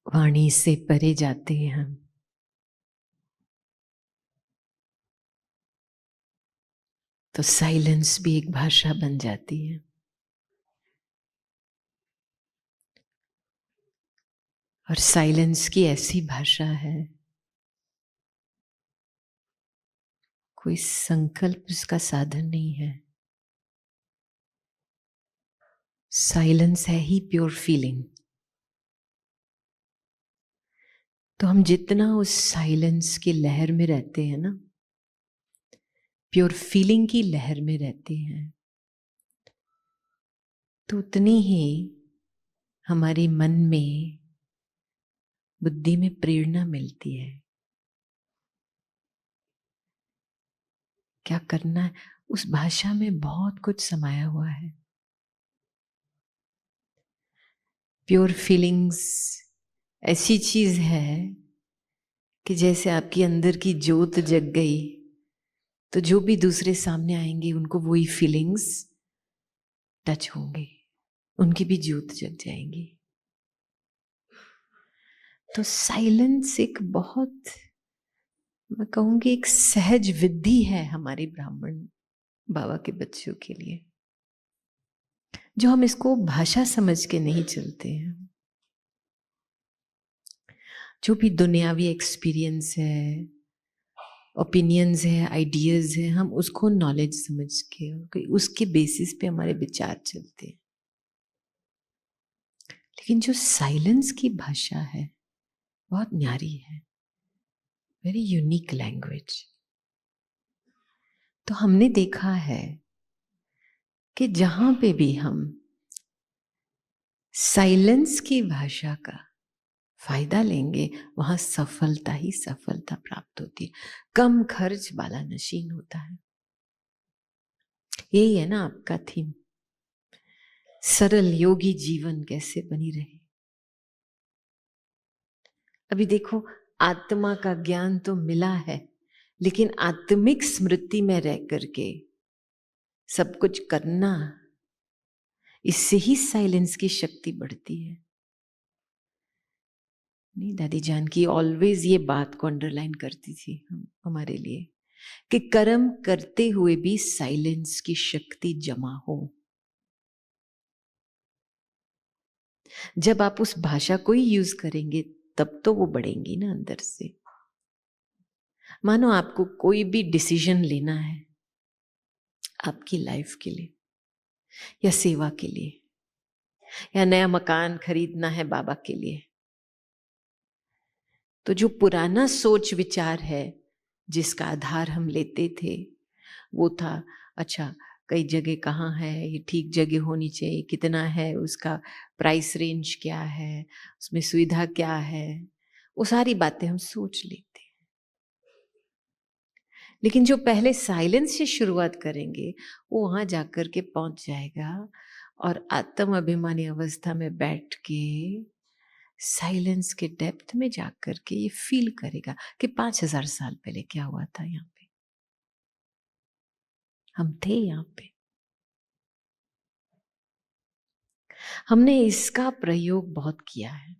वाणी से परे जाते हैं हम, तो साइलेंस भी एक भाषा बन जाती है। और साइलेंस की ऐसी भाषा है, कोई संकल्प उसका साधन नहीं है। साइलेंस है ही प्योर फीलिंग। तो हम जितना उस साइलेंस की लहर में रहते हैं ना, प्योर फीलिंग की लहर में रहते हैं, तो उतनी ही हमारी मन में, बुद्धि में प्रेरणा मिलती है। क्या करना है, उस भाषा में बहुत कुछ समाया हुआ है। प्योर फीलिंग्स ऐसी चीज है कि जैसे आपकी अंदर की ज्योत जग गई, तो जो भी दूसरे सामने आएंगे उनको वही फीलिंग्स टच होंगे, उनकी भी ज्योत जग जाएंगी। तो साइलेंस एक बहुत, मैं कहूंगी एक सहज विधि है हमारी ब्राह्मण बाबा के बच्चों के लिए, जो हम इसको भाषा समझ के नहीं चलते हैं। जो भी दुनियावी एक्सपीरियंस है, ओपिनियंस है, आइडियाज है, हम उसको नॉलेज समझ के उसके बेसिस पे हमारे विचार चलते हैं। लेकिन जो साइलेंस की भाषा है बहुत न्यारी है, वेरी यूनिक लैंग्वेज। तो हमने देखा है कि जहां पे भी हम साइलेंस की भाषा का फायदा लेंगे, वहां सफलता ही सफलता प्राप्त होती है। कम खर्च वाला नशीन होता है। यही है ना आपका थीम, सरल योगी जीवन कैसे बनी रहे। अभी देखो, आत्मा का ज्ञान तो मिला है, लेकिन आत्मिक स्मृति में रह करके सब कुछ करना, इससे ही साइलेंस की शक्ति बढ़ती है। नहीं, दादी जान की ऑलवेज ये बात को अंडरलाइन करती थी हमारे लिए, कि कर्म करते हुए भी साइलेंस की शक्ति जमा हो। जब आप उस भाषा को ही यूज करेंगे तब तो वो बढ़ेंगी ना अंदर से। मानो आपको कोई भी डिसीजन लेना है आपकी लाइफ के लिए, या सेवा के लिए, या नया मकान खरीदना है बाबा के लिए, तो जो पुराना सोच विचार है जिसका आधार हम लेते थे, वो था अच्छा कई जगह कहाँ है, ये ठीक जगह होनी चाहिए, कितना है उसका प्राइस रेंज, क्या है उसमें, सुविधा क्या है, वो सारी बातें हम सोच लेते हैं। लेकिन जो पहले साइलेंस से शुरुआत करेंगे वो वहां जाकर के पहुंच जाएगा, और आत्म अभिमानी अवस्था में बैठ के साइलेंस के डेप्थ में जाकर के ये फील करेगा कि 5000 साल पहले क्या हुआ था, यहाँ पे हम थे, यहाँ पे हमने इसका प्रयोग बहुत किया है।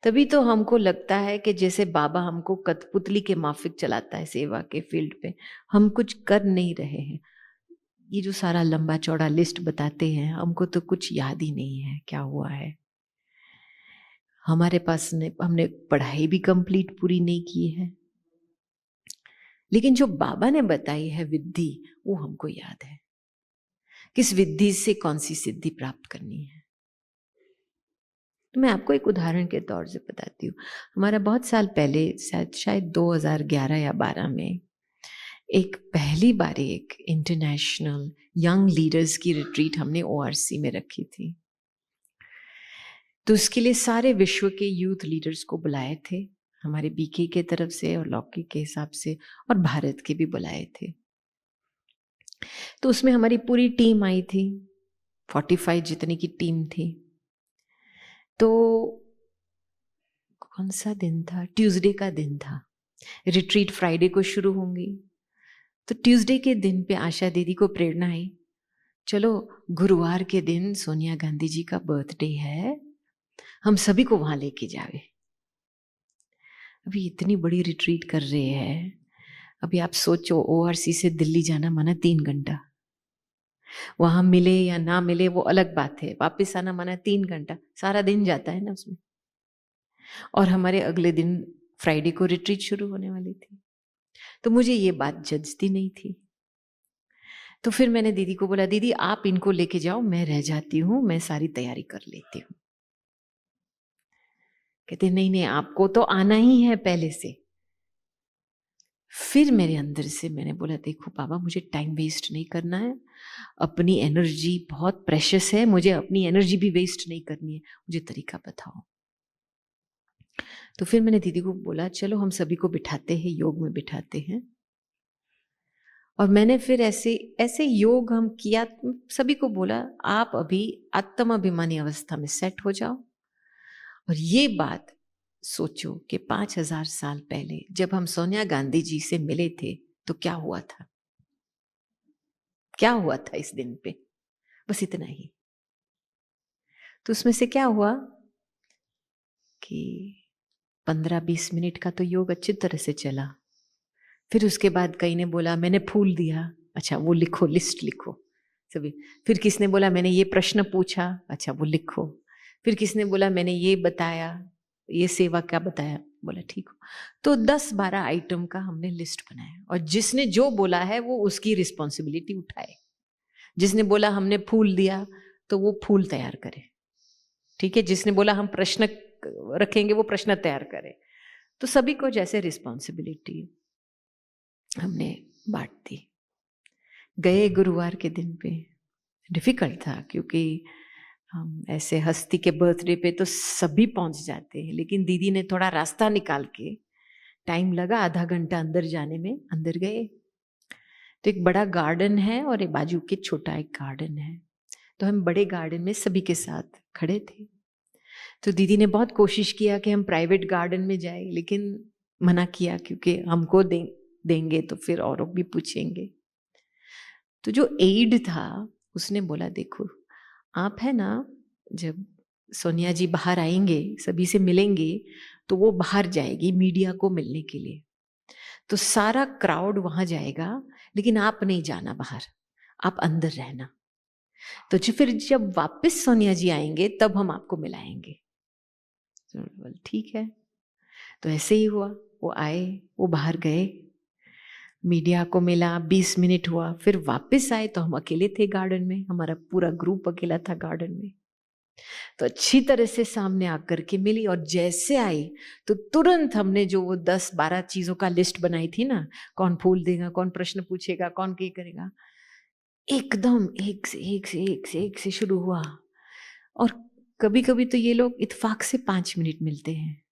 तभी तो हमको लगता है कि जैसे बाबा हमको कठपुतली के माफिक चलाता है सेवा के फील्ड पे, हम कुछ कर नहीं रहे हैं। ये जो सारा लंबा चौड़ा लिस्ट बताते हैं, हमको तो कुछ याद ही नहीं है क्या हुआ है। हमारे पास हमने पढ़ाई भी कंप्लीट पूरी नहीं की है, लेकिन जो बाबा ने बताई है विद्धि, वो हमको याद है। किस विद्धि से कौन सी सिद्धि प्राप्त करनी है। तो मैं आपको एक उदाहरण के तौर से बताती हूँ। हमारा बहुत साल पहले, शायद 2011 या 12 में, एक पहली बार एक इंटरनेशनल यंग लीडर्स की रिट्रीट हमने ORC में रखी थी। तो उसके लिए सारे विश्व के यूथ लीडर्स को बुलाए थे, हमारे BK के तरफ से और लौकिक के हिसाब से, और भारत के भी बुलाए थे। तो उसमें हमारी पूरी टीम आई थी, 45 जितने की टीम थी। तो कौन सा दिन था, ट्यूसडे का दिन था। रिट्रीट फ्राइडे को शुरू होंगी, तो ट्यूसडे के दिन पे आशा दीदी को प्रेरणा आई, चलो गुरुवार के दिन सोनिया गांधी जी का बर्थडे है, हम सभी को वहां लेके जावे। अभी इतनी बड़ी रिट्रीट कर रहे हैं, अभी आप सोचो ओआरसी से दिल्ली जाना माना 3 घंटा, वहां मिले या ना मिले वो अलग बात है, वापस आना माना 3 घंटा, सारा दिन जाता है ना उसमें। और हमारे अगले दिन फ्राइडे को रिट्रीट शुरू होने वाली थी, तो मुझे ये बात जचती नहीं थी। तो फिर मैंने दीदी को बोला, दीदी आप इनको लेके जाओ, मैं रह जाती हूँ, मैं सारी तैयारी कर लेती हूँ। कहते नहीं नहीं आपको तो आना ही है पहले से। फिर मेरे अंदर से मैंने बोला, देखो बाबा मुझे टाइम वेस्ट नहीं करना है, अपनी एनर्जी बहुत प्रेशियस है, मुझे अपनी एनर्जी भी वेस्ट नहीं करनी है, मुझे तरीका बताओ। तो फिर मैंने दीदी को बोला, चलो हम सभी को बिठाते हैं, योग में बिठाते हैं। और मैंने फिर ऐसे ऐसे योग हम किया, सभी को बोला आप अभी आत्म अभिमानी अवस्था में सेट हो जाओ। और ये बात सोचो कि 5000 साल पहले जब हम सोनिया गांधी जी से मिले थे तो क्या हुआ था, क्या हुआ था इस दिन पे, बस इतना ही। तो उसमें से क्या हुआ कि 15-20 मिनट का तो योग अच्छी तरह से चला। फिर उसके बाद कई ने बोला मैंने फूल दिया, अच्छा वो लिखो, लिस्ट लिखो सभी। फिर किसने बोला मैंने ये प्रश्न पूछा, अच्छा वो लिखो। फिर किसने बोला मैंने ये बताया, ये सेवा क्या बताया, बोला ठीक हो। तो 10-12 आइटम का हमने लिस्ट बनाया, और जिसने जो बोला है वो उसकी रिस्पॉन्सिबिलिटी उठाए। जिसने बोला हमने फूल दिया तो वो फूल तैयार करे, ठीक है। जिसने बोला हम प्रश्न रखेंगे वो प्रश्न तैयार करे। तो सभी को जैसे रिस्पॉन्सिबिलिटी हमने बांट दी। गए गुरुवार के दिन पे डिफिकल्ट था, क्योंकि हम ऐसे हस्ती के बर्थडे पे तो सभी पहुंच जाते हैं, लेकिन दीदी ने थोड़ा रास्ता निकाल के, टाइम लगा आधा घंटा अंदर जाने में, अंदर गए तो एक बड़ा गार्डन है और एक बाजू के छोटा एक गार्डन है। तो हम बड़े गार्डन में सभी के साथ खड़े थे। तो दीदी ने बहुत कोशिश किया कि हम प्राइवेट गार्डन में जाए, लेकिन मना किया, क्योंकि हमको देंगे तो फिर औरों भी पूछेंगे। तो जो एड था उसने बोला, देखो आप है ना, जब सोनिया जी बाहर आएंगे सभी से मिलेंगे तो वो बाहर जाएगी मीडिया को मिलने के लिए, तो सारा क्राउड वहां जाएगा, लेकिन आप नहीं जाना बाहर, आप अंदर रहना। तो फिर जब वापस सोनिया जी आएंगे तब हम आपको मिलाएंगे। तो ठीक है। तो ऐसे ही हुआ, वो आए, वो बाहर गए, मीडिया को मिला, 20 मिनट हुआ, फिर वापस आए तो हम अकेले थे गार्डन में, हमारा पूरा ग्रुप अकेला था गार्डन में। तो अच्छी तरह से सामने आकर के मिली, और जैसे आई तो तुरंत हमने जो वो 10-12 चीजों का लिस्ट बनाई थी ना, कौन फूल देगा, कौन प्रश्न पूछेगा, कौन क्या करेगा, एकदम एक से एक से एक से एक से शुरू हुआ। और कभी कभी तो ये लोग इत्तेफाक से 5 मिनट मिलते हैं,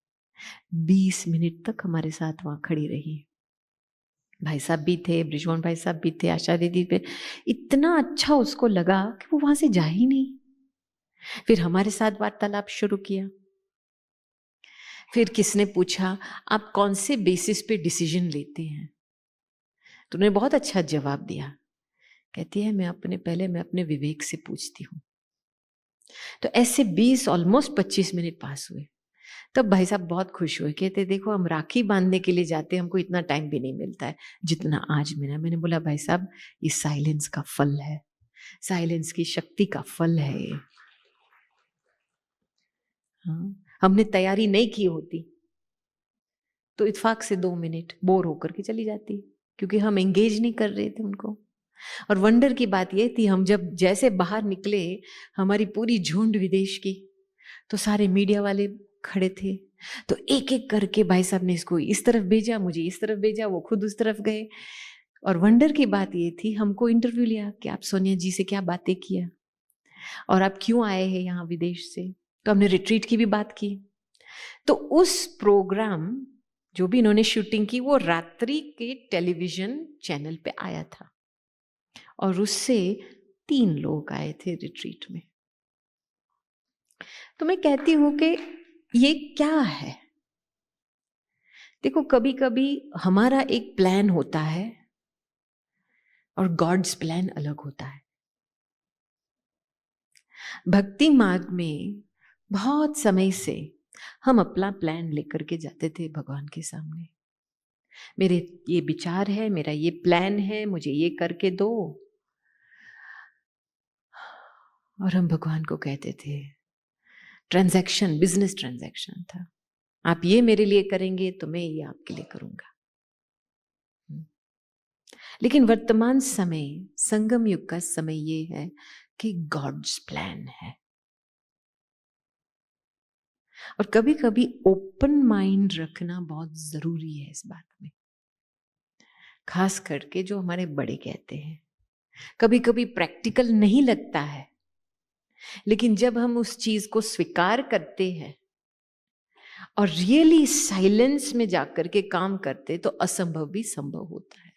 20 मिनट तक हमारे साथ वहां खड़ी रही। भाई साहब भी थे, ब्रिजमोहन भाई साहब भी थे, आशा दीदी पे। इतना अच्छा उसको लगा कि वो वहां से जा ही नहीं। फिर हमारे साथ वार्तालाप शुरू किया। फिर किसने पूछा आप कौन से बेसिस पे डिसीजन लेते हैं, तो उन्होंने बहुत अच्छा जवाब दिया। कहती है मैं अपने विवेक से पूछती हूँ। तो ऐसे 20 ऑलमोस्ट 25 मिनट पास हुए। तब भाई साहब बहुत खुश हुए, कहते देखो हम राखी बांधने के लिए जाते हैं, हमको इतना टाइम भी नहीं मिलता है जितना आज मिला। मैंने बोला भाई साहब ये साइलेंस का फल है, साइलेंस की शक्ति का फल है ये। हाँ, हमने तैयारी नहीं की होती तो इत्तेफाक से 2 मिनट बोर होकर के चली जाती, क्योंकि हम एंगेज नहीं कर रहे थे उनको। और वंडर की बात यह थी, हम जब जैसे बाहर निकले, हमारी पूरी झुंड विदेश की, तो सारे मीडिया वाले खड़े थे। तो एक एक करके भाई साहब ने इसको इस तरफ भेजा, मुझे इस तरफ भेजा, वो खुद उस तरफ गए। और वंडर की बात ये थी, हमको इंटरव्यू लिया कि आप सोनिया जी से क्या बातें किया और आप क्यों आए हैं यहाँ विदेश से। तो हमने रिट्रीट की भी बात की। तो उस प्रोग्राम जो भी इन्होंने शूटिंग की वो रात्रि के टेलीविजन चैनल पे आया था, और उससे 3 लोग आए थे रिट्रीट में। तो मैं कहती हूं कि ये क्या है। देखो कभी कभी हमारा एक प्लान होता है और गॉड्स प्लान अलग होता है। भक्ति मार्ग में बहुत समय से हम अपना प्लान लेकर के जाते थे भगवान के सामने। मेरे ये विचार है, मेरा ये प्लान है, मुझे ये करके दो। और हम भगवान को कहते थे, ट्रांजैक्शन, बिजनेस ट्रांजैक्शन था, आप ये मेरे लिए करेंगे तो मैं ये आपके लिए करूंगा। लेकिन वर्तमान समय, संगम युग का समय ये है कि गॉड्स प्लान है। और कभी कभी ओपन माइंड रखना बहुत जरूरी है इस बात में, खास करके जो हमारे बड़े कहते हैं। कभी कभी प्रैक्टिकल नहीं लगता है, लेकिन जब हम उस चीज को स्वीकार करते हैं और रियली साइलेंस में जाकर के काम करते, तो असंभव भी संभव होता है।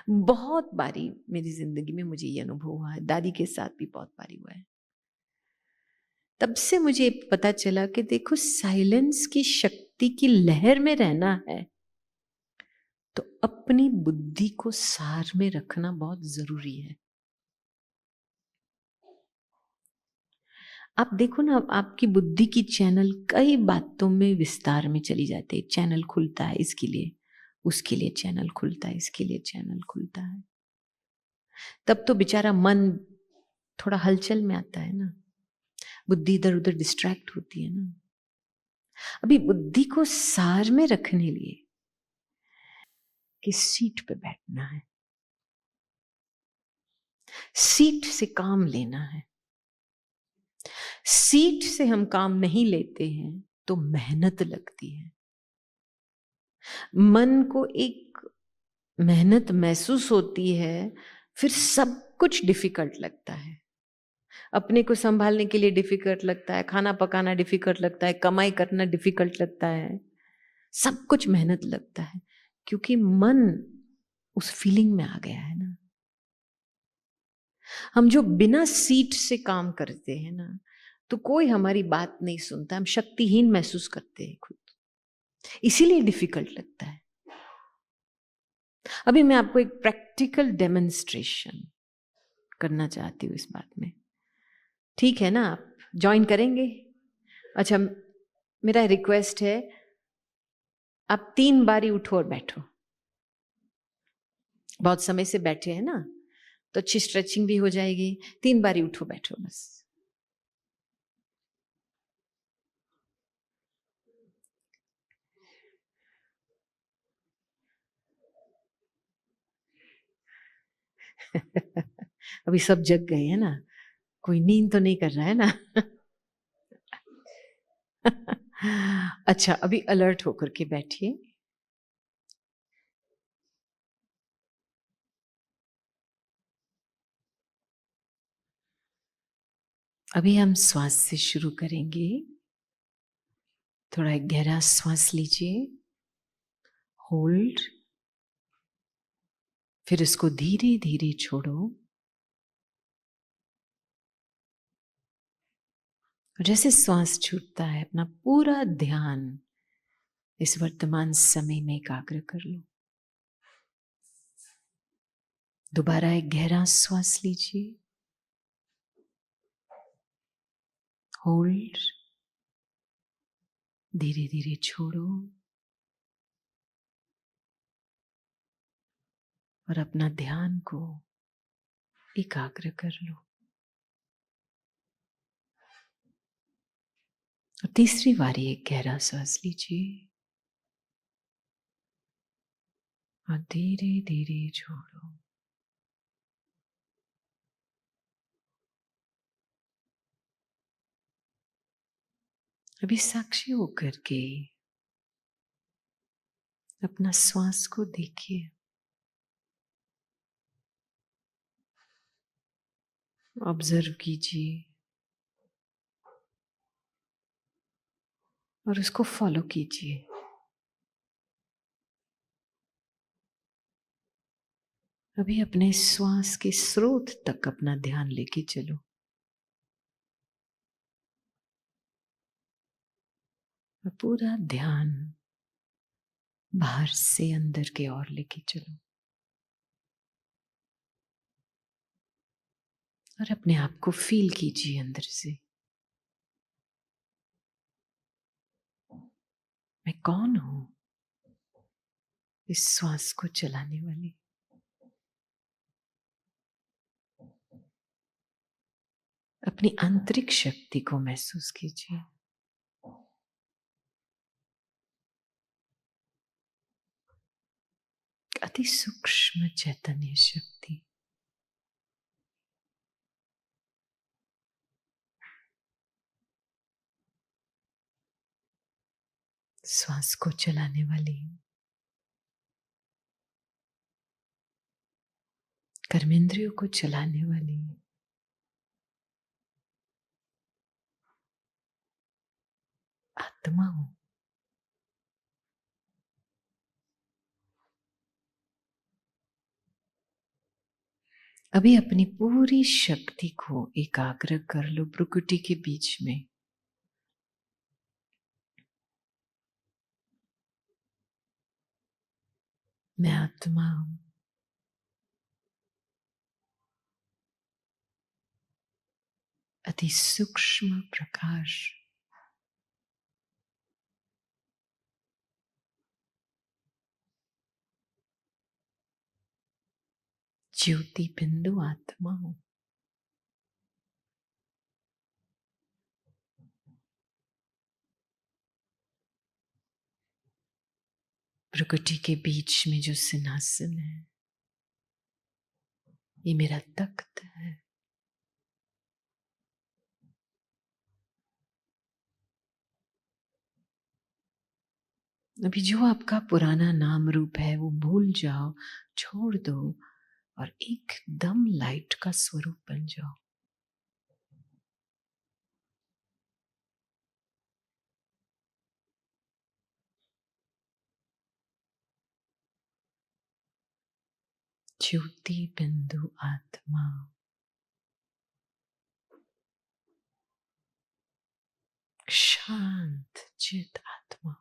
बहुत बारी मेरी जिंदगी में मुझे ये अनुभव हुआ है, दादी के साथ भी बहुत बारी हुआ है। तब से मुझे पता चला कि देखो, साइलेंस की शक्ति की लहर में रहना है तो अपनी बुद्धि को सार में रखना बहुत जरूरी है। आप देखो ना, आपकी बुद्धि की चैनल कई बातों में विस्तार में चली जाती है। चैनल खुलता है इसके लिए, उसके लिए चैनल खुलता है, इसके लिए चैनल खुलता है। तब तो बेचारा मन थोड़ा हलचल में आता है ना, बुद्धि इधर उधर डिस्ट्रैक्ट होती है ना। अभी बुद्धि को सार में रखने लिए कि सीट पे बैठना है, सीट से काम लेना है। सीट से हम काम नहीं लेते हैं तो मेहनत लगती है, मन को एक मेहनत महसूस होती है, फिर सब कुछ डिफिकल्ट लगता है। अपने को संभालने के लिए डिफिकल्ट लगता है, खाना पकाना डिफिकल्ट लगता है, कमाई करना डिफिकल्ट लगता है, सब कुछ मेहनत लगता है, क्योंकि मन उस फीलिंग में आ गया है ना। हम जो बिना सीट से काम करते हैं ना, तो कोई हमारी बात नहीं सुनता, हम शक्तिहीन महसूस करते हैं खुद, इसीलिए डिफिकल्ट लगता है। अभी मैं आपको एक प्रैक्टिकल डेमोन्स्ट्रेशन करना चाहती हूँ इस बात में, ठीक है ना? आप ज्वाइन करेंगे? अच्छा, मेरा रिक्वेस्ट है, आप 3 बारी उठो और बैठो। बहुत समय से बैठे हैं ना, तो अच्छी स्ट्रेचिंग भी हो जाएगी। 3 बारी उठो, बैठो बस। अभी सब जग गए हैं ना, कोई नींद तो नहीं कर रहा है ना? अच्छा, अभी अलर्ट होकर के बैठिए। अभी हम श्वास से शुरू करेंगे। थोड़ा एक गहरा श्वास लीजिए, होल्ड, फिर इसको धीरे धीरे छोड़ो। जैसे श्वास छूटता है, अपना पूरा ध्यान इस वर्तमान समय में एकाग्र कर लो। दोबारा एक गहरा श्वास लीजिए, होल्ड, धीरे धीरे छोड़ो और अपना ध्यान को एकाग्र कर लो। और तीसरी बारी एक गहरा श्वास लीजिए और धीरे धीरे छोड़ो। अभी साक्षी होकर के अपना श्वास को देखिए, ऑब्जर्व कीजिए और उसको फॉलो कीजिए। अभी अपने श्वास के स्रोत तक अपना ध्यान लेके चलो। और पूरा ध्यान बाहर से अंदर के ओर लेके चलो और अपने आप को फील कीजिए अंदर से। मैं कौन हूं? इस श्वास को चलाने वाली। अपनी आंतरिक शक्ति को महसूस कीजिए। अति सूक्ष्म चैतन्य शक्ति। श्वास को चलाने वाली, कर्मेंद्रियों को चलाने वाली, आत्मा हूं। अभी अपनी पूरी शक्ति को एकाग्र कर लो प्रकृति के बीच में। मैं आत्मा हूं। अति सूक्ष्म प्रकाश, ज्योति बिंदु आत्मा हूं। प्रकृति के बीच में जो सिंहासन है, ये मेरा तख्त है। अभी जो आपका पुराना नाम रूप है वो भूल जाओ, छोड़ दो और एकदम लाइट का स्वरूप बन जाओ। ज्योति बिंदु आत्मा, शांत चित आत्मा।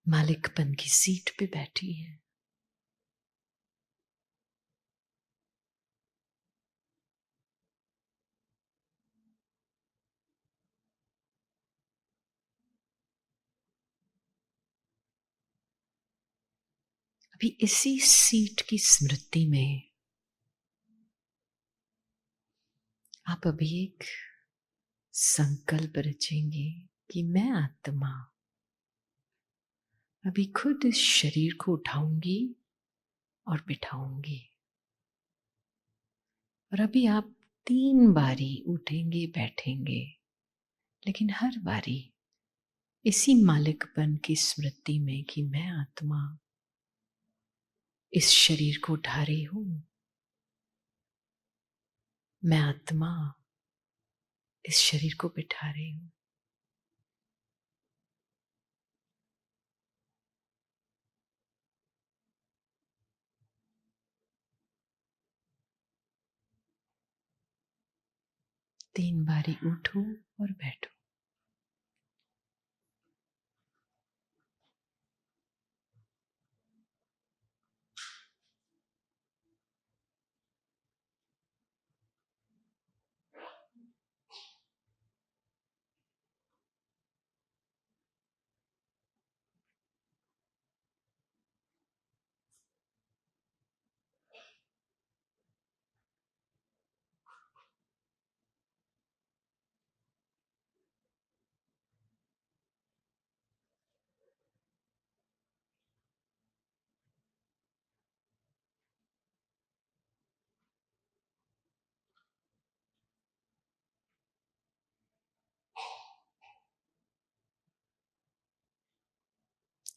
मालिकपन की सीट पे बैठी है। अभी इसी सीट की स्मृति में आप अभी एक संकल्प रचेंगे कि मैं आत्मा अभी खुद इस शरीर को उठाऊंगी और बिठाऊंगी। और अभी आप 3 बारी उठेंगे बैठेंगे, लेकिन हर बारी इसी मालिकपन की स्मृति में कि मैं आत्मा इस शरीर को उठा रही हूं। मैं आत्मा इस शरीर को बिठा रही हूं। तीन बारी उठो और बैठो।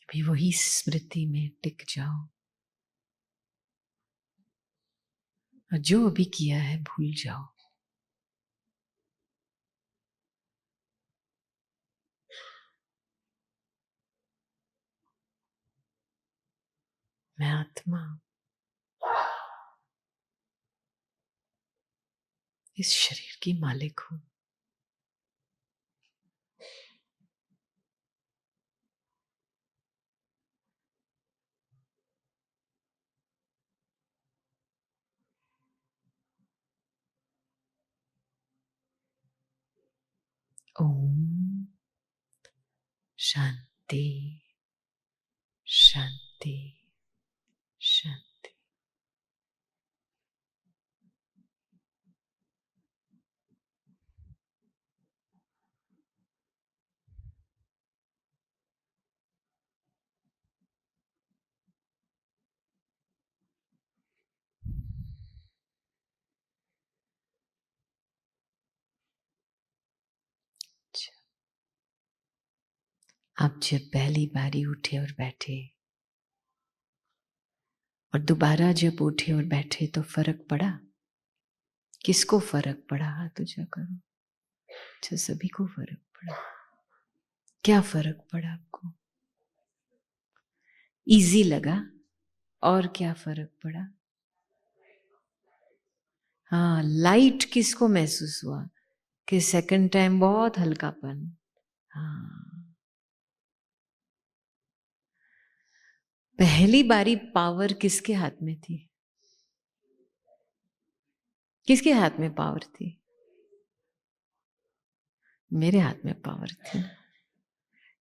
अभी वही स्मृति में टिक जाओ और जो अभी किया है भूल जाओ। मैं आत्मा इस शरीर की मालिक हूं। शांति, शांति, शांति। आप जब पहली बारी उठे और बैठे और दोबारा जब उठे और बैठे तो फर्क पड़ा? किसको फर्क पड़ा? हाथ ऊंचा करो। अच्छा, सभी को फर्क पड़ा। क्या फर्क पड़ा आपको? इजी लगा? और क्या फर्क पड़ा? हाँ, लाइट किसको महसूस हुआ? कि सेकंड टाइम बहुत हल्कापन। हाँ, पहली बारी पावर किसके हाथ में थी? किसके हाथ में पावर थी? मेरे हाथ में पावर थी ना।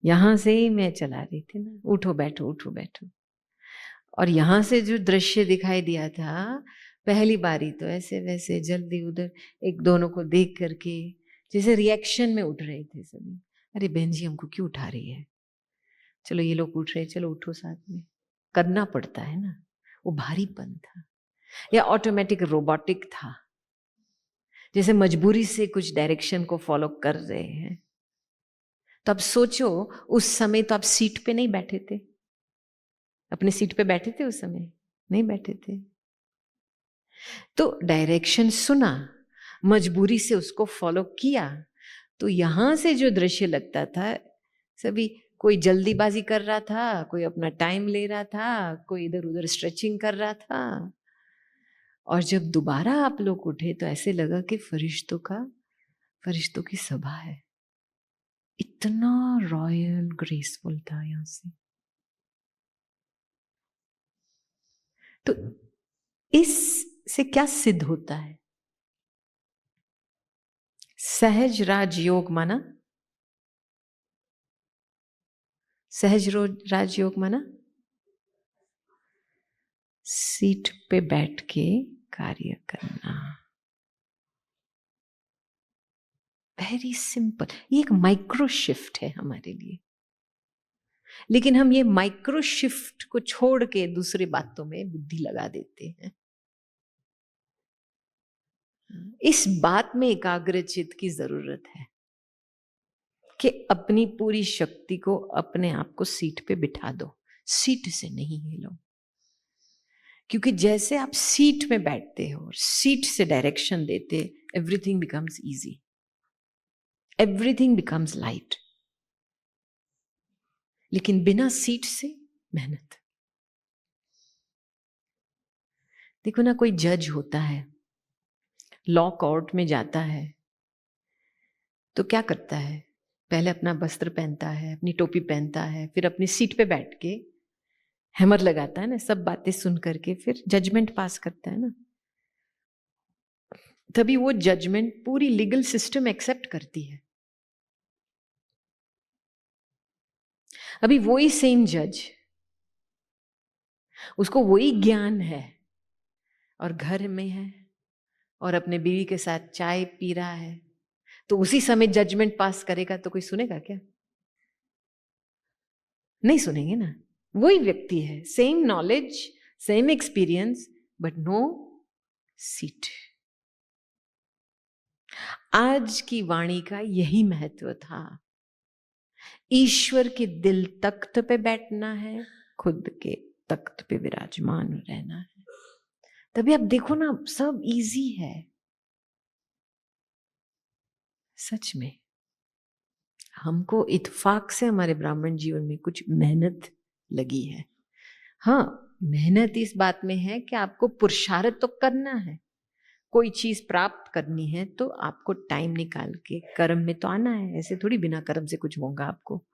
यहां से ही मैं चला रही थी ना, उठो बैठो उठो बैठो। और यहां से जो दृश्य दिखाई दिया था पहली बारी, तो ऐसे वैसे जल्दी उधर एक दोनों को देख करके जैसे रिएक्शन में उठ रहे थे सभी। अरे बहन जी हमको क्यों उठा रही है, चलो ये लोग उठ रहे, चलो उठो साथ में। करना पड़ता है ना। वो भारीपन था या ऑटोमेटिक रोबोटिक था, जैसे मजबूरी से कुछ डायरेक्शन को फॉलो कर रहे हैं। तो अब सोचो, उस समय तो आप सीट पे नहीं बैठे थे। अपने सीट पे बैठे थे उस समय? नहीं बैठे थे। तो डायरेक्शन सुना, मजबूरी से उसको फॉलो किया। तो यहां से जो दृश्य लगता था, सभी कोई जल्दीबाजी कर रहा था, कोई अपना टाइम ले रहा था, कोई इधर उधर स्ट्रेचिंग कर रहा था। और जब दोबारा आप लोग उठे तो ऐसे लगा कि फरिश्तों की सभा है। इतना रॉयल ग्रेसफुल था यहां से। तो इससे क्या सिद्ध होता है? सहज राजयोग माना? सहज राजयोग माना सीट पे बैठ के कार्य करना। Very simple. ये एक माइक्रो शिफ्ट है हमारे लिए, लेकिन हम ये माइक्रो शिफ्ट को छोड़ के दूसरी बातों में बुद्धि लगा देते हैं। इस बात में एकाग्रचित्त की जरूरत है कि अपनी पूरी शक्ति को अपने आप को सीट पे बिठा दो, सीट से नहीं हिलो। क्योंकि जैसे आप सीट में बैठते हो और सीट से डायरेक्शन देते, everything becomes easy, everything becomes light. लेकिन बिना सीट से मेहनत। देखो ना, कोई जज होता है, लॉ कोर्ट में जाता है, तो क्या करता है? पहले अपना वस्त्र पहनता है, अपनी टोपी पहनता है, फिर अपनी सीट पे बैठ के हैमर लगाता है ना, सब बातें सुन करके फिर जजमेंट पास करता है ना। तभी वो जजमेंट पूरी लीगल सिस्टम एक्सेप्ट करती है। अभी वही सेम जज, उसको वही ज्ञान है और घर में है और अपने बीवी के साथ चाय पी रहा है, तो उसी समय जजमेंट पास करेगा तो कोई सुनेगा क्या? नहीं सुनेंगे ना। वही व्यक्ति है, same knowledge, same experience, but no seat. आज की वाणी का यही महत्व था। ईश्वर के दिल तख्त पे बैठना है, खुद के तख्त पे विराजमान रहना है। तभी आप देखो ना, सब इजी है सच में। हमको इत्फाक से हमारे ब्राह्मण जीवन में कुछ मेहनत लगी है। हाँ, मेहनत इस बात में है कि आपको पुरुषार्थ तो करना है। कोई चीज प्राप्त करनी है तो आपको टाइम निकाल के कर्म में तो आना है। ऐसे थोड़ी बिना कर्म से कुछ होगा आपको।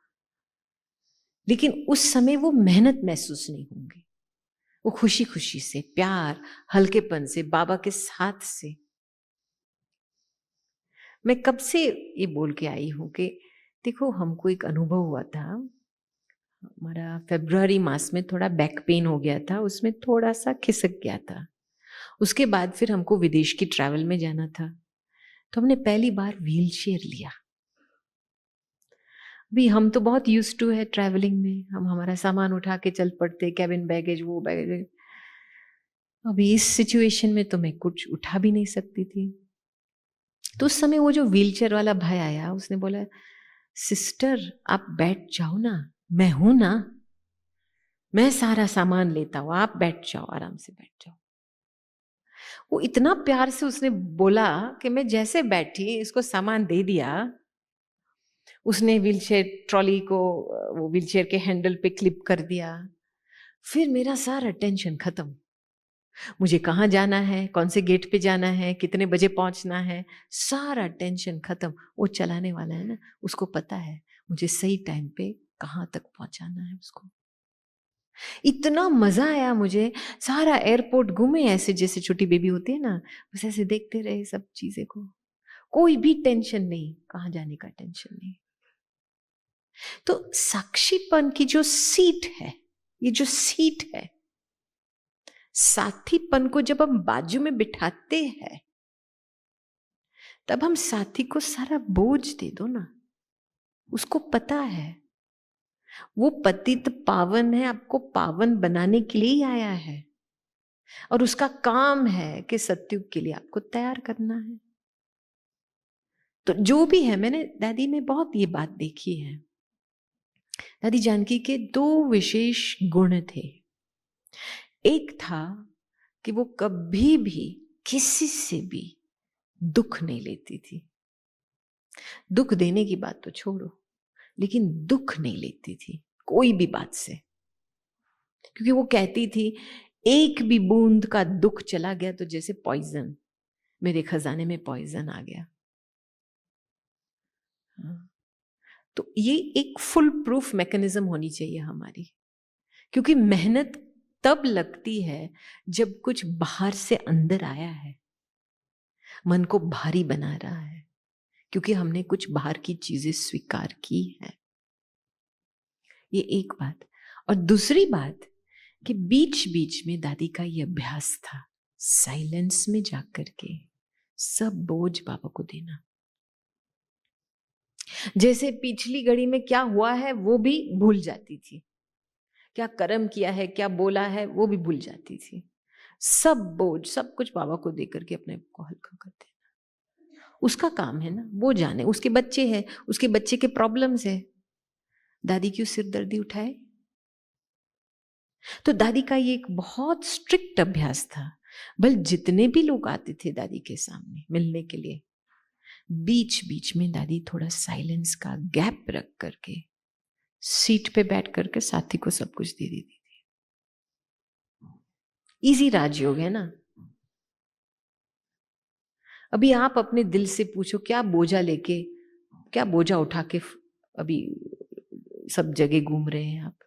लेकिन उस समय वो मेहनत महसूस नहीं होंगी, वो खुशी खुशी से, प्यार, हल्केपन से, बाबा के साथ से। मैं कब से ये बोल के आई हूं कि देखो, हमको एक अनुभव हुआ था, हमारा फरवरी मास में थोड़ा बैक पेन हो गया था, उसमें थोड़ा सा खिसक गया था। उसके बाद फिर हमको विदेश की ट्रैवल में जाना था, तो हमने पहली बार व्हील चेयर लिया। अभी हम तो बहुत यूज्ड टू है ट्रैवलिंग में, हम हमारा सामान उठा के चल पड़ते, कैबिन बैगेज, वो बैगेज। अभी इस सिचुएशन में तो मैं कुछ उठा भी नहीं सकती थी। तो उस समय वो जो व्हीलचेयर वाला भाई आया, उसने बोला, सिस्टर आप बैठ जाओ ना, मैं हूं ना, मैं सारा सामान लेता हूं, आप बैठ जाओ, आराम से बैठ जाओ। वो इतना प्यार से उसने बोला कि मैं जैसे बैठी, इसको सामान दे दिया। उसने व्हीलचेयर ट्रॉली को वो व्हीलचेयर के हैंडल पे क्लिप कर दिया। फिर मेरा सारा टेंशन खत्म। मुझे कहाँ जाना है, कौन से गेट पे जाना है, कितने बजे पहुंचना है, सारा टेंशन खत्म। वो चलाने वाला है ना, उसको पता है मुझे सही टाइम पे कहाँ तक पहुंचाना है उसको। इतना मजा आया मुझे, सारा एयरपोर्ट घूमे ऐसे जैसे छोटी बेबी होती है ना, बस ऐसे देखते रहे सब चीजें को। कोई भी टेंशन नहीं, कहाँ जाने का टेंशन नहीं। तो साक्षीपन की जो सीट है, ये जो सीट है, साथीपन को जब हम बाजू में बिठाते हैं, तब हम साथी को सारा बोझ दे दो ना। उसको पता है वो पतित पावन है, आपको पावन बनाने के लिए ही आया है, और उसका काम है कि सत्युग के लिए आपको तैयार करना है। तो जो भी है, मैंने दादी में बहुत ये बात देखी है। दादी जानकी के दो विशेष गुण थे। एक था कि वो कभी भी किसी से भी दुख नहीं लेती थी। दुख देने की बात तो छोड़ो, लेकिन दुख नहीं लेती थी कोई भी बात से, क्योंकि वो कहती थी एक भी बूंद का दुख चला गया तो जैसे पॉइजन, मेरे खजाने में पॉइजन आ गया। हाँ। तो ये एक फुल प्रूफ मैकेनिज्म होनी चाहिए हमारी, क्योंकि मेहनत तब लगती है जब कुछ बाहर से अंदर आया है, मन को भारी बना रहा है, क्योंकि हमने कुछ बाहर की चीजें स्वीकार की है। ये एक बात। और दूसरी बात कि बीच बीच में दादी का ये अभ्यास था, साइलेंस में जाकर के सब बोझ बाबा को देना। जैसे पिछली घड़ी में क्या हुआ है वो भी भूल जाती थी, क्या कर्म किया है, क्या बोला है, वो भी भूल जाती थी। सब बोझ, सब कुछ बाबा को देकर के अपने को हल्का कर देना। उसका काम है ना, वो जाने, उसके बच्चे हैं, उसके बच्चे के प्रॉब्लम्स है, दादी क्यों सिरदर्दी उठाए। तो दादी का ये एक बहुत स्ट्रिक्ट अभ्यास था। भले जितने भी लोग आते थे दादी के सामने मिलने के लिए, बीच बीच में दादी थोड़ा साइलेंस का गैप रख करके सीट पे बैठ करके साथी को सब कुछ दे देती थी। इजी राजयोग है ना। अभी आप अपने दिल से पूछो, क्या बोझा लेके, क्या बोझा उठा के अभी सब जगह घूम रहे हैं आप,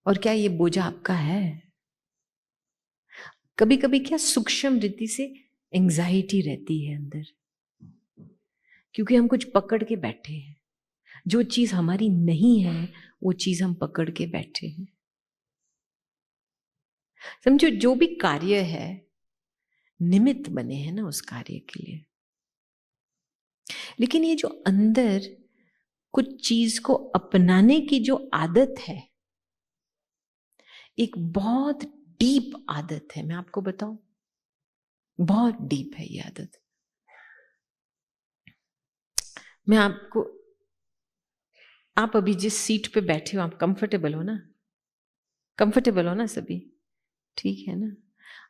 और क्या ये बोझा आपका है? कभी कभी क्या सूक्ष्म रीति से एंजाइटी रहती है अंदर, क्योंकि हम कुछ पकड़ के बैठे हैं। जो चीज हमारी नहीं है वो चीज हम पकड़ के बैठे हैं। समझो, जो भी कार्य है निमित्त बने हैं ना उस कार्य के लिए, लेकिन ये जो अंदर कुछ चीज को अपनाने की जो आदत है, एक बहुत डीप आदत है। मैं आपको बताऊं, बहुत डीप है ये आदत। मैं आपको, आप अभी जिस सीट पे बैठे हो, आप कंफर्टेबल हो ना? कंफर्टेबल हो ना सभी? ठीक है ना?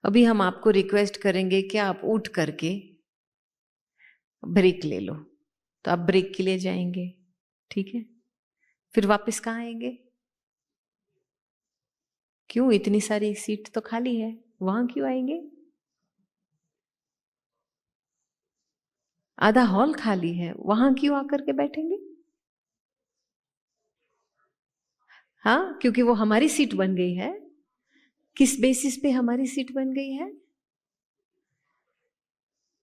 अभी हम आपको रिक्वेस्ट करेंगे कि आप उठ करके ब्रेक ले लो, तो आप ब्रेक के लिए जाएंगे, ठीक है? फिर वापस कहाँ आएंगे? क्यों, इतनी सारी सीट तो खाली है, वहां क्यों आएंगे? आधा हॉल खाली है, वहां क्यों आकर के बैठेंगे? हाँ, क्योंकि वो हमारी सीट बन गई है। किस बेसिस पे हमारी सीट बन गई है?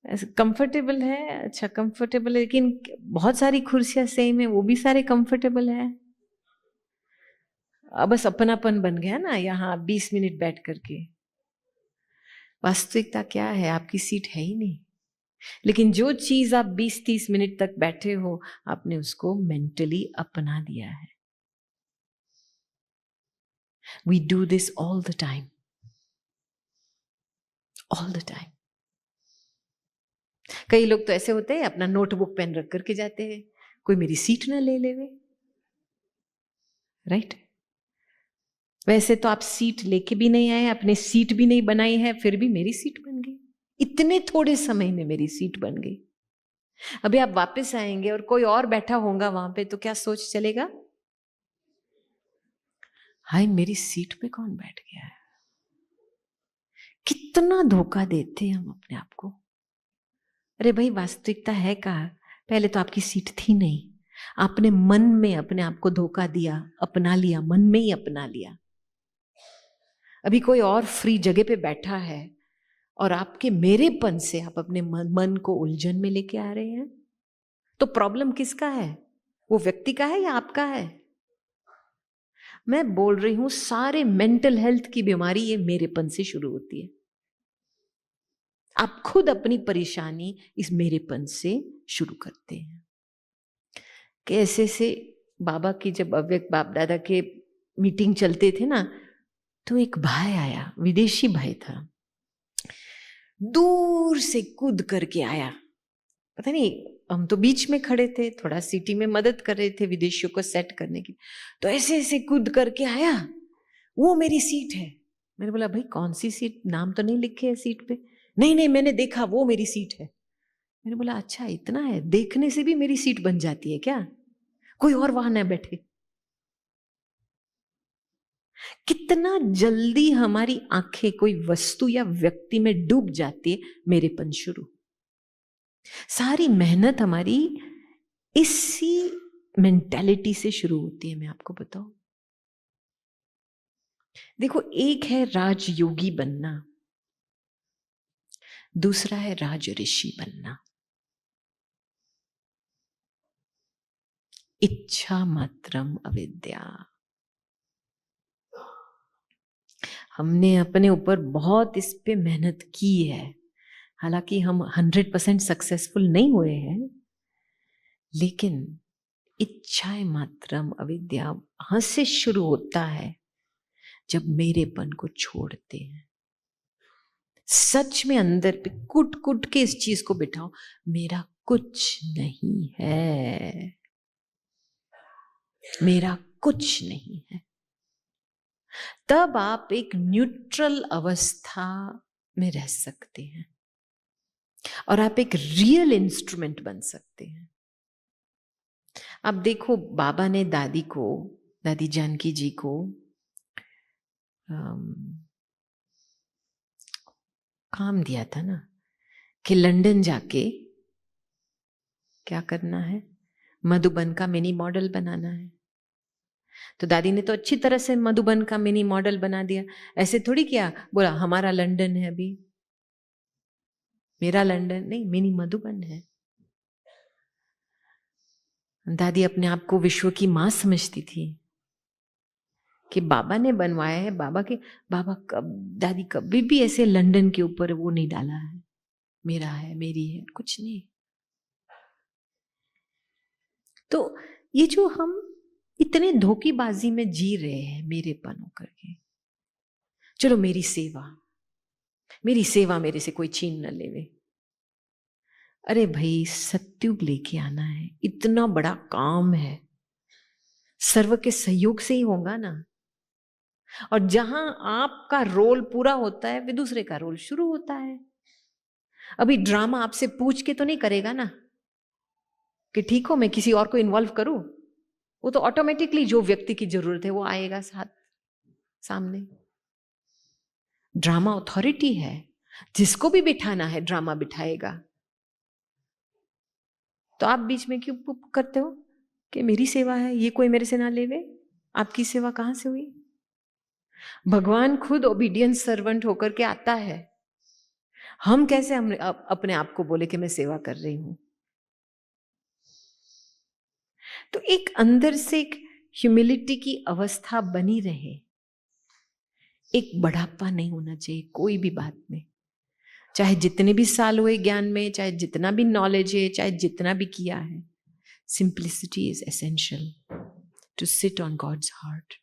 कंफर्टेबल है, अच्छा कंफर्टेबल है, लेकिन बहुत सारी कुर्सियां सेम है, वो भी सारे कंफर्टेबल है। अब बस अपनापन बन गया ना, यहाँ 20 मिनट बैठ करके। वास्तविकता क्या है, आपकी सीट है ही नहीं। लेकिन जो चीज आप 20-30 मिनट तक बैठे हो, आपने उसको मेंटली अपना दिया है। We do this all the time, all the time. कई लोग तो ऐसे होते हैं, अपना नोटबुक पेन रख करके जाते हैं, कोई मेरी सीट ना ले लेवे, राइट? वैसे तो आप सीट लेके भी नहीं आए, अपने सीट भी नहीं बनाई है, फिर भी मेरी सीट बन गई। इतने थोड़े समय में मेरी सीट बन गई। अभी आप वापस आएंगे और कोई और बैठा होगा वहां पे, तो क्या सोच चलेगा? हाय, मेरी सीट पे कौन बैठ गया है? कितना धोखा देते हैं हम अपने आप को। अरे भाई, वास्तविकता है कहा, पहले तो आपकी सीट थी नहीं, आपने मन में अपने आप को धोखा दिया, अपना लिया, मन में ही अपना लिया। अभी कोई और फ्री जगह पे बैठा है और आपके मेरेपन से आप अपने मन को उलझन में लेके आ रहे हैं। तो प्रॉब्लम किसका है? वो व्यक्ति का है या आपका है? मैं बोल रही हूं, सारे मेंटल हेल्थ की बीमारी ये मेरेपन से शुरू होती है। आप खुद अपनी परेशानी इस मेरेपन से शुरू करते हैं। कैसे से बाबा की जब अव्यक्त बाप दादा के मीटिंग चलते थे ना, तो एक भाई आया, विदेशी भाई था, दूर से कूद करके आया। पता नहीं, हम तो बीच में खड़े थे, थोड़ा सिटी में मदद कर रहे थे विदेशियों को सेट करने की, तो ऐसे ऐसे कूद करके आया, वो मेरी सीट है। मैंने बोला, भाई कौन सी सीट, नाम तो नहीं लिखे है सीट पे। नहीं नहीं, मैंने देखा, वो मेरी सीट है। मैंने बोला, अच्छा इतना है, देखने से भी मेरी सीट बन जाती है क्या? कोई और वहां ना बैठे। कितना जल्दी हमारी आंखें कोई वस्तु या व्यक्ति में डूब जाती है, मेरेपन शुरू। सारी मेहनत हमारी इसी मेंटालिटी से शुरू होती है। मैं आपको बताऊं, देखो, एक है राजयोगी बनना, दूसरा है राज ऋषि बनना। इच्छा मात्रम अविद्या। हमने अपने ऊपर बहुत इस पे मेहनत की है, हालांकि हम 100% सक्सेसफुल नहीं हुए हैं, लेकिन इच्छाएं मात्रम अविद्या वहां से शुरू होता है जब मेरेपन को छोड़ते हैं। सच में अंदर पे कुट कुट के इस चीज को बिठाओ, मेरा कुछ नहीं है, मेरा कुछ नहीं है। तब आप एक न्यूट्रल अवस्था में रह सकते हैं और आप एक रियल इंस्ट्रूमेंट बन सकते हैं। अब देखो, बाबा ने दादी को, दादी जानकी जी को काम दिया था ना कि लंदन जाके क्या करना है, मधुबन का मिनी मॉडल बनाना है। तो दादी ने तो अच्छी तरह से मधुबन का मिनी मॉडल बना दिया। ऐसे थोड़ी किया, बोला हमारा लंदन है, अभी मेरा लंदन नहीं, मिनी मधुबन है। दादी अपने आप को विश्व की मां समझती थी कि बाबा ने बनवाया है, बाबा दादी कभी भी ऐसे लंदन के ऊपर वो नहीं डाला है, मेरा है, मेरी है, कुछ नहीं। तो ये जो हम इतने धोखेबाजी में जी रहे हैं मेरेपन होकर के, चलो मेरी सेवा मेरे से कोई छीन न लेवे। अरे भाई, सत्युग लेके आना है, इतना बड़ा काम है, सर्व के सहयोग से ही होगा ना। और जहां आपका रोल पूरा होता है, फिर दूसरे का रोल शुरू होता है। अभी ड्रामा आपसे पूछ के तो नहीं करेगा ना कि ठीक हो, मैं किसी और को इन्वॉल्व करूं। वो तो ऑटोमेटिकली जो व्यक्ति की जरूरत है वो आएगा साथ सामने। ड्रामा अथॉरिटी है, जिसको भी बिठाना है ड्रामा बिठाएगा। तो आप बीच में क्यों करते हो कि मेरी सेवा है, ये कोई मेरे से ना लेवे? आपकी सेवा कहां से हुई? भगवान खुद ओबीडियंस सर्वेंट होकर के आता है, हम कैसे अपने आप को बोले कि मैं सेवा कर रही हूं? तो एक अंदर से एक ह्यूमिलिटी की अवस्था बनी रहे, एक बढ़ापा नहीं होना चाहिए कोई भी बात में, चाहे जितने भी साल हुए ज्ञान में, चाहे जितना भी नॉलेज है, चाहे जितना भी किया है. Simplicity is essential to sit on God's heart.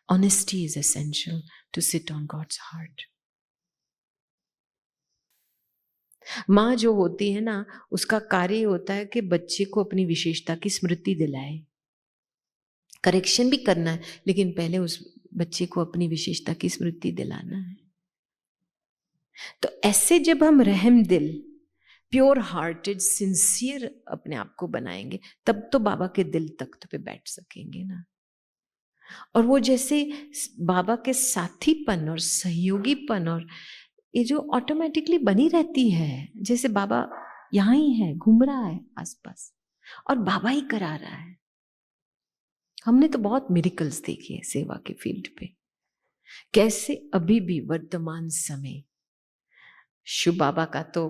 Honesty is essential to sit on God's heart. माँ जो होती है ना, उसका कार्य होता है कि बच्चे को अपनी विशेषता की स्मृति दिलाए. करेक्शन भी करना है, लेकिन पहले उस बच्चे को अपनी विशेषता की स्मृति दिलाना है. तो ऐसे जब हम रहम दिल, प्योर हार्टेड, सिंसियर अपने आप को बनाएंगे, तब तो बाबा के दिल तख्त पे बैठ सकेंगे ना. और वो जैसे बाबा के साथीपन और सहयोगीपन और ये जो ऑटोमेटिकली बनी रहती है, जैसे बाबा यहाँ ही है, घूम रहा है आसपास और बाबा ही करा रहा है. हमने तो बहुत मिरेकल्स देखे हैं सेवा के फील्ड पे, कैसे अभी भी वर्तमान समय शिव बाबा का तो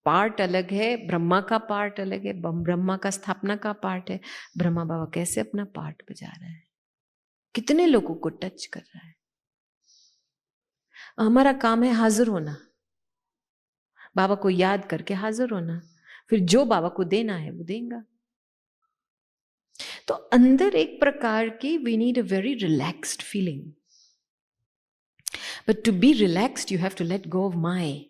पार्ट अलग है, ब्रह्मा का पार्ट अलग है, ब्रह्मा का स्थापना का पार्ट है. ब्रह्मा बाबा कैसे अपना पार्ट बजा रहा है, कितने लोगों को टच कर रहा है. हमारा काम है हाजिर होना, बाबा को याद करके हाजिर होना, फिर जो बाबा को देना है वो देगा. तो अंदर एक प्रकार की we need a very relaxed feeling. But to be relaxed you have to let go of my.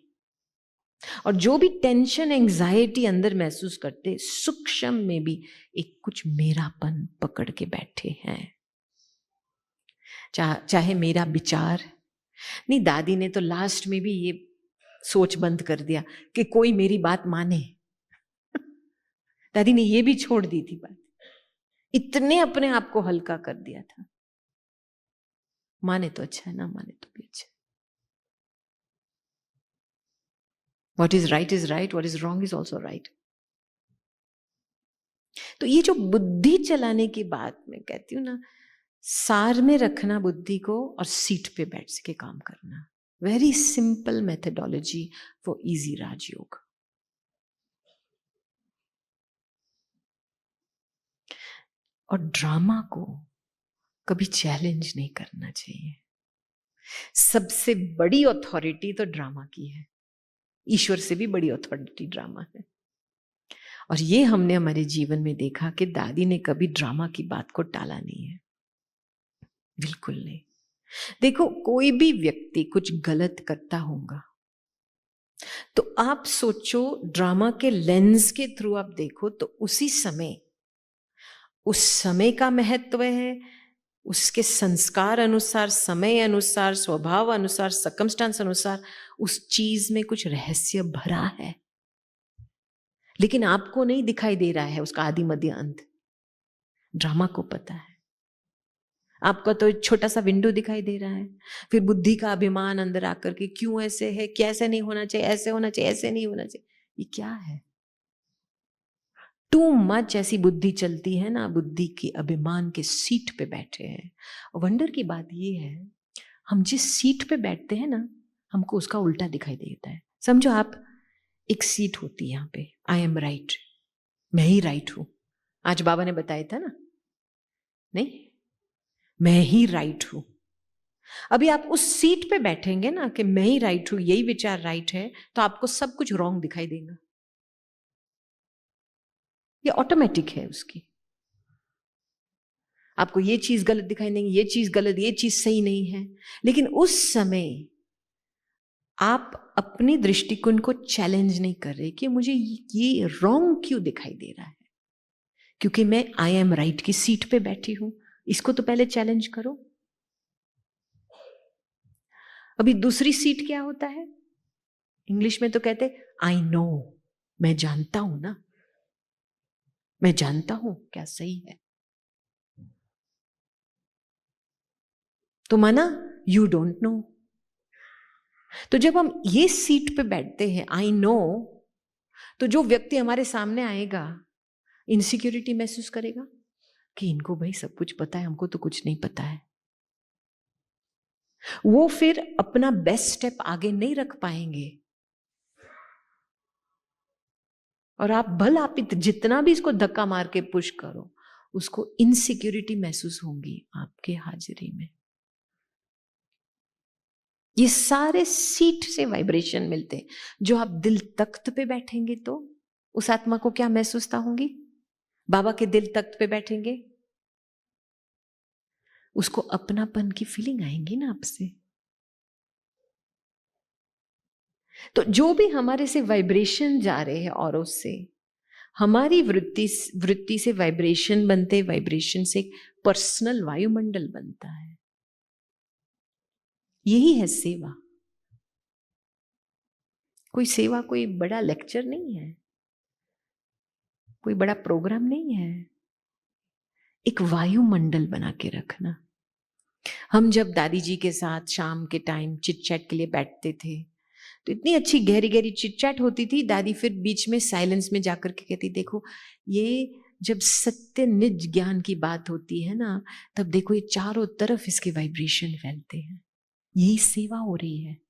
और जो भी टेंशन एंजाइटी अंदर महसूस करते, सूक्ष्म में भी एक कुछ मेरापन पकड़ के बैठे हैं. चाहे मेरा विचार नहीं, दादी ने तो लास्ट में भी ये सोच बंद कर दिया कि कोई मेरी बात माने. दादी ने ये भी छोड़ दी थी बात, इतने अपने आप को हल्का कर दिया था. माने तो अच्छा है, ना माने तो भी अच्छा. What is right, what is wrong is also right. तो ये जो बुद्धि चलाने की बात मैं कहती हूँ ना, सार में रखना बुद्धि को और सीट पे बैठ के काम करना. Very simple methodology for easy Rajyoga. और ड्रामा को कभी चैलेंज नहीं करना चाहिए. सबसे बड़ी अथॉरिटी तो ड्रामा की है, ईश्वर से भी बड़ी अथॉरिटी ड्रामा है. और ये हमने हमारे जीवन में देखा कि दादी ने कभी ड्रामा की बात को टाला नहीं है, बिल्कुल नहीं. देखो, कोई भी व्यक्ति कुछ गलत करता होगा तो आप सोचो, ड्रामा के लेंस के थ्रू आप देखो तो उसी समय, उस समय का महत्व है, उसके संस्कार अनुसार, समय अनुसार, स्वभाव अनुसार, सर्कमस्टांस अनुसार उस चीज में कुछ रहस्य भरा है, लेकिन आपको नहीं दिखाई दे रहा है उसका आदि मध्य अंत. ड्रामा को पता है. आपका तो एक छोटा सा विंडो दिखाई दे रहा है, फिर बुद्धि का अभिमान अंदर आकर के क्यों ऐसे है, कैसे नहीं होना चाहिए, ऐसे होना चाहिए, ऐसे नहीं होना चाहिए. ये क्या है? टू मच ऐसी बुद्धि चलती है ना, बुद्धि की अभिमान के सीट पे बैठे हैं. वंडर की बात ये है, हम जिस सीट पे बैठते हैं ना, हमको उसका उल्टा दिखाई देता है. समझो आप, एक सीट होती है यहाँ पे, आई एम राइट, मैं ही राइट हूं. आज बाबा ने बताया था ना, नहीं, मैं ही राइट हूं. अभी आप उस सीट पे बैठेंगे ना कि मैं ही राइट हूं, यही विचार राइट है, तो आपको सब कुछ रॉन्ग दिखाई देगा. ये ऑटोमेटिक है उसकी. आपको ये चीज गलत दिखाई देंगी, ये चीज गलत, ये चीज सही नहीं है. लेकिन उस समय आप अपनी दृष्टिकोण को चैलेंज नहीं कर रहे कि मुझे ये रॉन्ग क्यों दिखाई दे रहा है, क्योंकि मैं आई एम राइट की सीट पे बैठी हूं. इसको तो पहले चैलेंज करो. अभी दूसरी सीट क्या होता है, इंग्लिश में तो कहते आई नो, मैं जानता हूं ना, मैं जानता हूं क्या सही है. तो माना यू डोंट नो. तो जब हम ये सीट पे बैठते हैं आई नो, तो जो व्यक्ति हमारे सामने आएगा इनसिक्योरिटी महसूस करेगा कि इनको भाई सब कुछ पता है, हमको तो कुछ नहीं पता है. वो फिर अपना बेस्ट स्टेप आगे नहीं रख पाएंगे। और आप जितना भी इसको धक्का मार के पुश करो, उसको इनसिक्योरिटी महसूस होगी आपके हाजिरी में। ये सारे सीट से वाइब्रेशन मिलते हैं। जो आप दिल तख्त पे बैठेंगे तो उस आत्मा को क्या महसूसता होंगी? बाबा के दिल तख्त पे बैठेंगे, उसको अपनापन की फीलिंग आएंगी ना आपसे। तो जो भी हमारे से वाइब्रेशन जा रहे हैं और उससे हमारी वृत्ति से वाइब्रेशन बनते, वाइब्रेशन से पर्सनल वायुमंडल बनता है। यही है सेवा। कोई सेवा कोई बड़ा लेक्चर नहीं है, कोई बड़ा प्रोग्राम नहीं है। एक वायुमंडल बना के रखना। हम जब दादी जी के साथ शाम के टाइम चिट चैट के लिए बैठते थे तो इतनी अच्छी गहरी गहरी चिट चैट होती थी। दादी फिर बीच में साइलेंस में जाकर के कहती, देखो ये जब सत्य निज ज्ञान की बात होती है ना, तब देखो ये चारों तरफ इसके वाइब्रेशन फैलते हैं। यही सेवा हो रही है।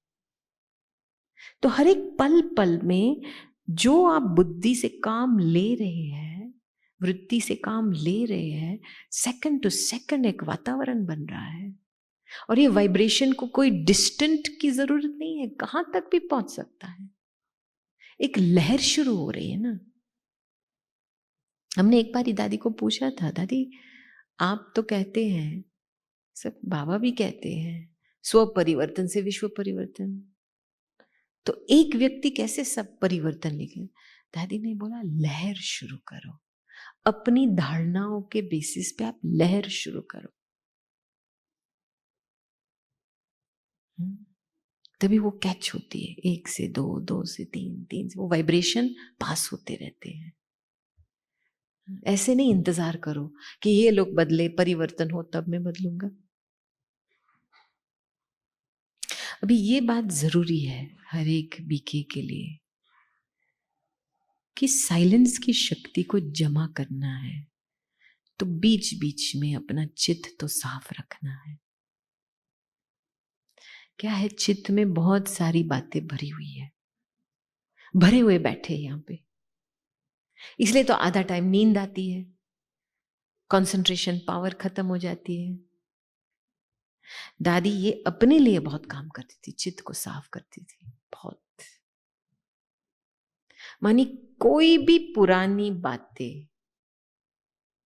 तो हर एक पल पल में जो आप बुद्धि से काम ले रहे हैं, वृत्ति से काम ले रहे हैं, सेकंड टू सेकंड एक वातावरण बन रहा है। और ये वाइब्रेशन को कोई डिस्टेंट की जरूरत नहीं है, कहां तक भी पहुंच सकता है। एक लहर शुरू हो रही है ना। हमने एक बार दादी को पूछा था, दादी आप तो कहते हैं, सब बाबा भी कहते हैं, स्व परिवर्तन से विश्व परिवर्तन, तो एक व्यक्ति कैसे सब परिवर्तन लिखे? दादी ने बोला लहर शुरू करो, अपनी धारणाओं के बेसिस पे आप लहर शुरू करो। तभी वो कैच होती है। 1 से 2, 2 से 3, 3 से वो वाइब्रेशन पास होते रहते हैं। ऐसे नहीं इंतजार करो कि ये लोग बदले, परिवर्तन हो तब मैं बदलूंगा। अभी ये बात जरूरी है हर एक बीके के लिए कि साइलेंस की शक्ति को जमा करना है तो बीच बीच में अपना चित्त तो साफ रखना है। क्या है, चित्त में बहुत सारी बातें भरी हुई है, भरे हुए बैठे यहां पे। इसलिए तो आधा टाइम नींद आती है, कंसंट्रेशन पावर खत्म हो जाती है। दादी ये अपने लिए बहुत काम करती थी, चित्त को साफ करती थी बहुत। मानी कोई भी पुरानी बातें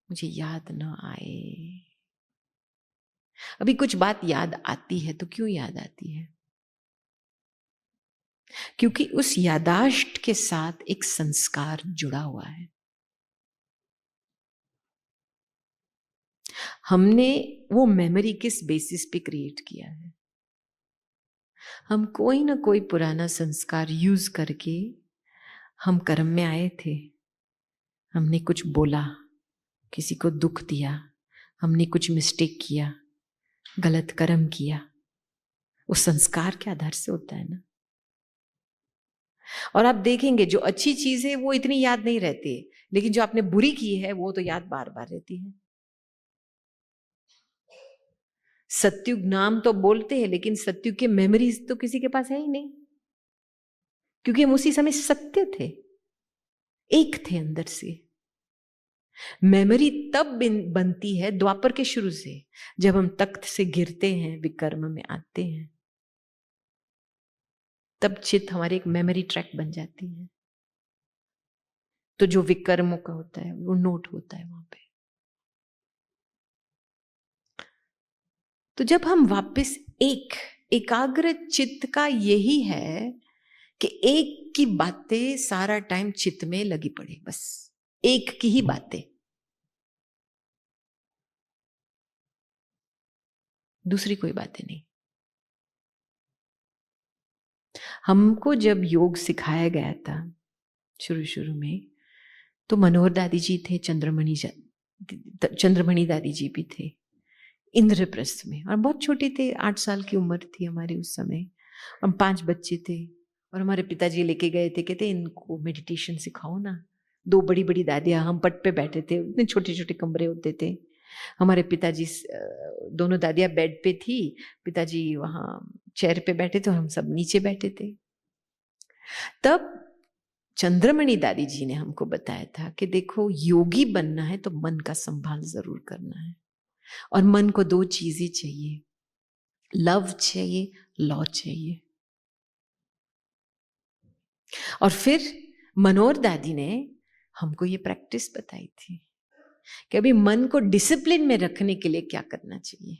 मुझे याद ना आए। अभी कुछ बात याद आती है तो क्यों याद आती है? क्योंकि उस यादाश्त के साथ एक संस्कार जुड़ा हुआ है। हमने वो मेमोरी किस बेसिस पे क्रिएट किया है? हम कोई ना कोई पुराना संस्कार यूज करके हम कर्म में आए थे। हमने कुछ बोला, किसी को दुख दिया, हमने कुछ मिस्टेक किया, गलत कर्म किया। वो संस्कार के आधार से होता है ना। और आप देखेंगे जो अच्छी चीज है वो इतनी याद नहीं रहती, लेकिन जो आपने बुरी की है वो तो याद बार बार रहती है। सत्युग नाम तो बोलते हैं, लेकिन सत्युग के मेमोरीज तो किसी के पास है ही नहीं, क्योंकि हम उसी समय सत्य थे, एक थे अंदर से। मेमोरी तब बनती है द्वापर के शुरू से, जब हम तख्त से गिरते हैं, विकर्म में आते हैं, तब चित्त हमारी एक मेमोरी ट्रैक बन जाती है। तो जो विकर्मों का होता है वो नोट होता है वहां पे। तो जब हम वापस एकाग्र चित्त का यही है कि एक की बातें सारा टाइम चित्त में लगी पड़े, बस एक की ही बातें, दूसरी कोई बातें नहीं। हमको जब योग सिखाया गया था शुरू शुरू में, तो मनोहर दादी जी थे, चंद्रमणि दादी जी भी थे इंद्रप्रस्थ में, और बहुत छोटे थे, 8 साल की उम्र थी हमारी उस समय। हम 5 बच्चे थे और हमारे पिताजी लेके गए थे, कहते इनको मेडिटेशन सिखाओ ना। 2 बड़ी बड़ी दादियां, हम पट पे बैठे थे, इतने छोटे छोटे कमरे होते थे, हमारे पिताजी दोनों दादियाँ बेड पे थी, पिताजी वहाँ चेयर पे बैठे थे और हम सब नीचे बैठे थे। तब चंद्रमणि दादी जी ने हमको बताया था कि देखो, योगी बनना है तो मन का संभाल जरूर करना है, और मन को दो चीजें चाहिए, लव चाहिए, लॉ चाहिए। और फिर मनोहर दादी ने हमको ये प्रैक्टिस बताई थी कि अभी मन को डिसिप्लिन में रखने के लिए क्या करना चाहिए,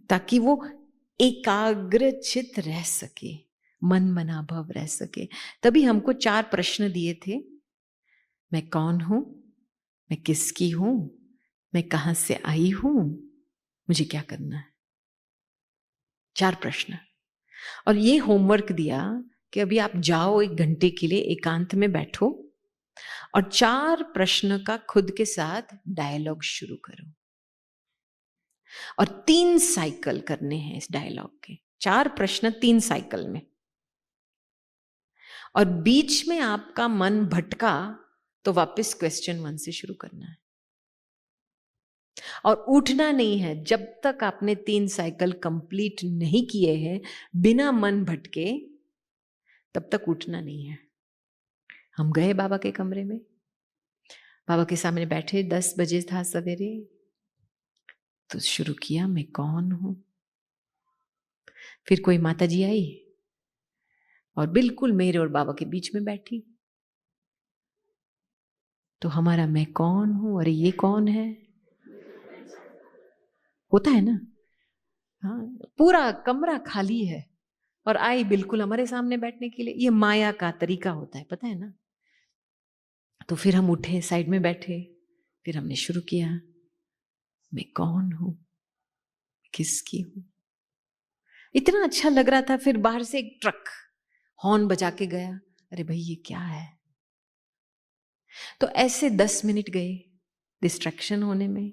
ताकि वो एकाग्रचित रह सके, मन मनाभव रह सके। तभी हमको 4 प्रश्न दिए थे। मैं कौन हूं, मैं किसकी हूं, मैं कहां से आई हूं, मुझे क्या करना है। 4 प्रश्न। और ये होमवर्क दिया कि अभी आप जाओ 1 घंटे के लिए एकांत में बैठो और 4 प्रश्न का खुद के साथ डायलॉग शुरू करो, और 3 साइकिल करने हैं इस डायलॉग के। 4 प्रश्न 3 साइकिल में, और बीच में आपका मन भटका तो वापस क्वेश्चन 1 से शुरू करना है, और उठना नहीं है जब तक आपने 3 साइकिल कंप्लीट नहीं किए हैं बिना मन भटके, तब तक उठना नहीं है। हम गए बाबा के कमरे में, बाबा के सामने बैठे, 10 बजे था सवेरे, तो शुरू किया, मैं कौन हूं। फिर कोई माता जी आई और बिल्कुल मेरे और बाबा के बीच में बैठी, तो हमारा मैं कौन हूं, अरे ये कौन है, होता है ना। हाँ, पूरा कमरा खाली है और आई बिल्कुल हमारे सामने बैठने के लिए। ये माया का तरीका होता है, पता है ना। तो फिर हम उठे, साइड में बैठे, फिर हमने शुरू किया, मैं कौन हूं, किसकी हूं। इतना अच्छा लग रहा था। फिर बाहर से एक ट्रक हॉर्न बजा के गया, अरे भाई ये क्या है। तो ऐसे 10 मिनट गए डिस्ट्रैक्शन होने में।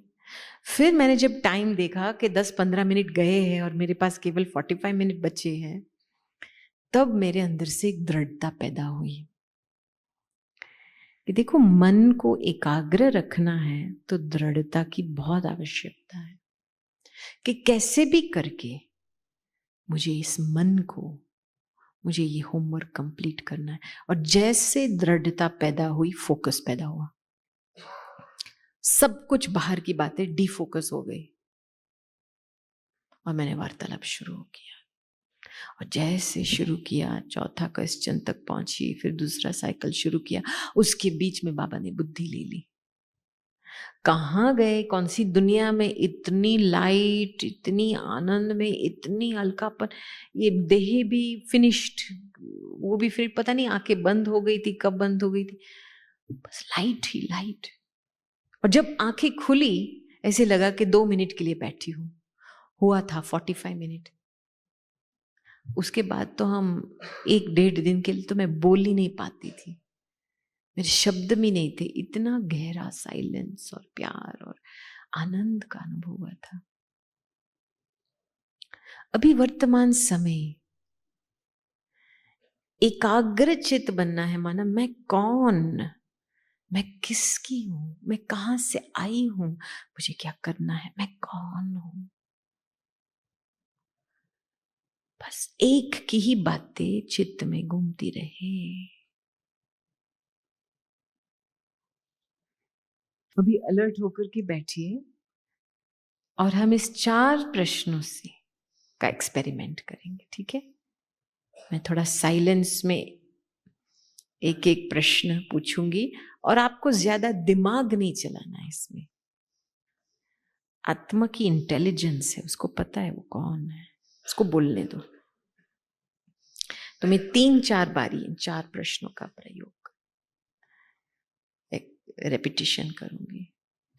फिर मैंने जब टाइम देखा कि 10-15 मिनट गए हैं और मेरे पास केवल 45 मिनट बचे हैं, तब मेरे अंदर से एक दृढ़ता पैदा हुई कि देखो, मन को एकाग्र रखना है तो दृढ़ता की बहुत आवश्यकता है, कि कैसे भी करके मुझे इस मन को, मुझे ये होमवर्क कंप्लीट करना है। और जैसे दृढ़ता पैदा हुई, फोकस पैदा हुआ, सब कुछ बाहर की बातें डिफोकस हो गई और मैंने वार्तालाप शुरू किया। और जैसे शुरू किया, चौथा क्वेश्चन तक पहुंची, फिर दूसरा साइकिल शुरू किया, उसके बीच में बाबा ने बुद्धि ले ली। कहाँ गए, कौन सी दुनिया में इतनी लाइट, इतनी आनंद में, इतनी हल्कापन। ये देह भी फिनिश्ड, वो भी फिर पता नहीं आंखें बंद हो गई थी, कब बंद हो गई थी, बस लाइट ही लाइट। और जब आंखें खुली, ऐसे लगा कि 2 मिनट के लिए बैठी हूं। हुआ था 45 मिनट। उसके बाद तो हम 1-1.5 दिन के लिए तो मैं बोल ही नहीं पाती थी, मेरे शब्द भी नहीं थे। इतना गहरा साइलेंस और प्यार और आनंद का अनुभव हुआ था। अभी वर्तमान समय एकाग्रचित बनना है, माना मैं कौन, मैं किसकी हूं, मैं कहां से आई हूं, मुझे क्या करना है, मैं कौन हूं। बस एक की ही बातें चित्त में घूमती रहे। अभी अलर्ट होकर के बैठिए और हम इस 4 प्रश्नों से का एक्सपेरिमेंट करेंगे, ठीक है। मैं थोड़ा साइलेंस में एक एक प्रश्न पूछूंगी और आपको ज्यादा दिमाग नहीं चलाना है इसमें। आत्मा की इंटेलिजेंस है, उसको पता है वो कौन है, उसको बोलने दो। तो मैं 3-4 बारी इन 4 प्रश्नों का प्रयोग, एक रेपिटेशन करूंगी,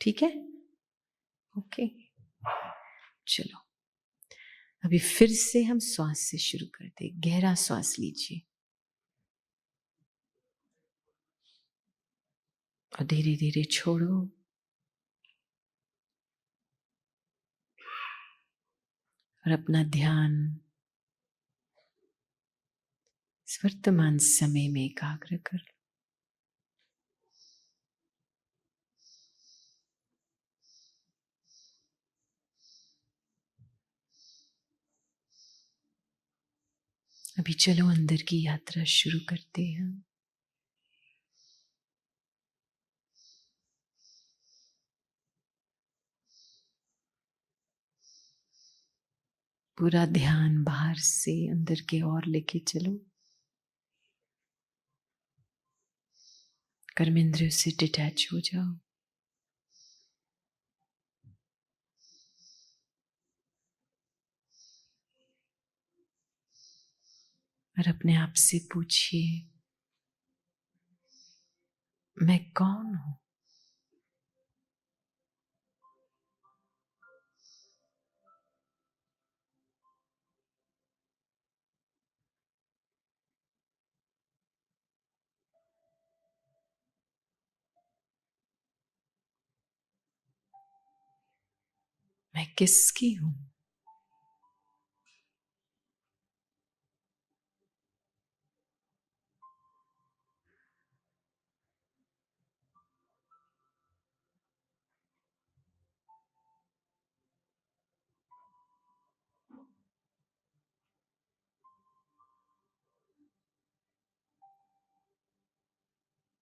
ठीक है। ओके, चलो अभी फिर से हम श्वास से शुरू करते हैं। गहरा श्वास लीजिए और धीरे धीरे छोड़ो। और अपना ध्यान इस वर्तमान समय में एकाग्र कर लो। अभी चलो अंदर की यात्रा शुरू करते हैं। पूरा ध्यान बाहर से अंदर के ओर लेके चलो। कर्मेंद्रियों से डिटैच हो जाओ और अपने आप से पूछिए, मैं कौन हूं? मैं किसकी हूं?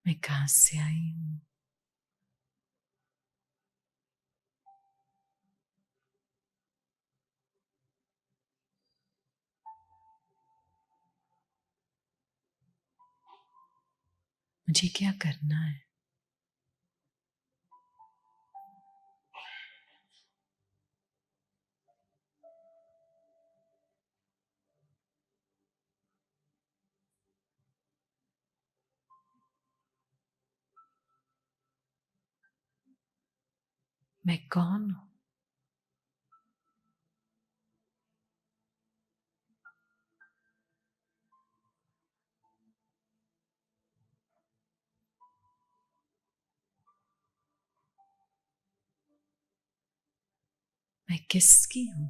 मैं कहां से आई हूं? मुझे क्या करना है? मैं कौन हूं? मैं किसकी हूं?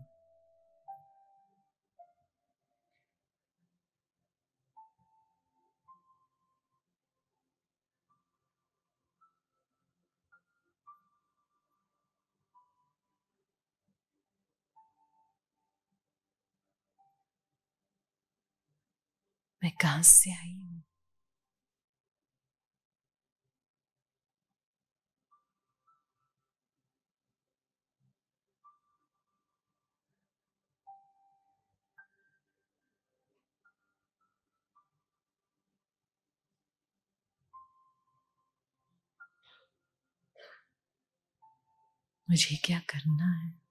मैं कहां से आई हूं? मुझे क्या करना है?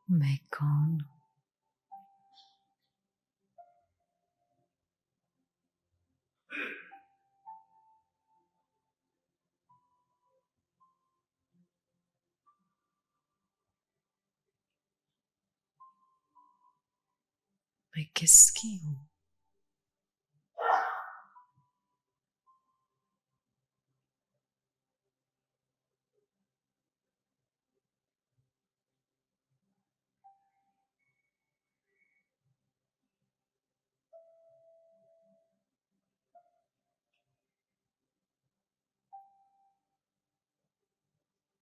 मैं कौन हूं? मैं किसकी हूं?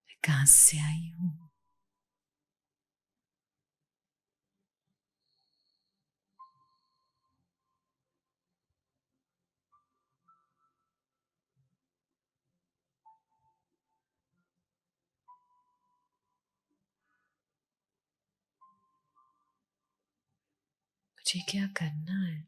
मैं कहां से आई हूं? मुझे क्या करना है?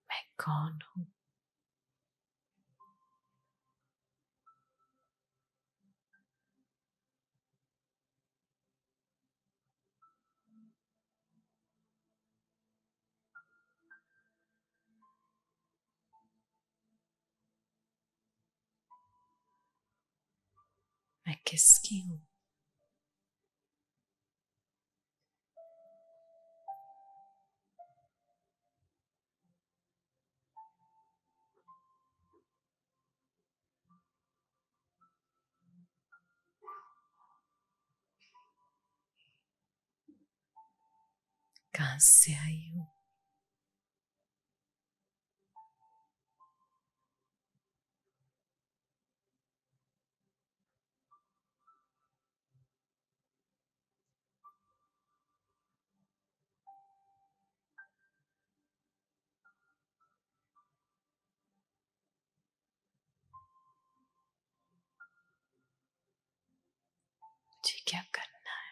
मैं कौन हूं? किसकी हूं? कहां से आई हूं? मुझे क्या करना है?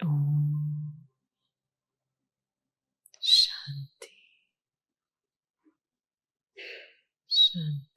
ओम शांति शांति।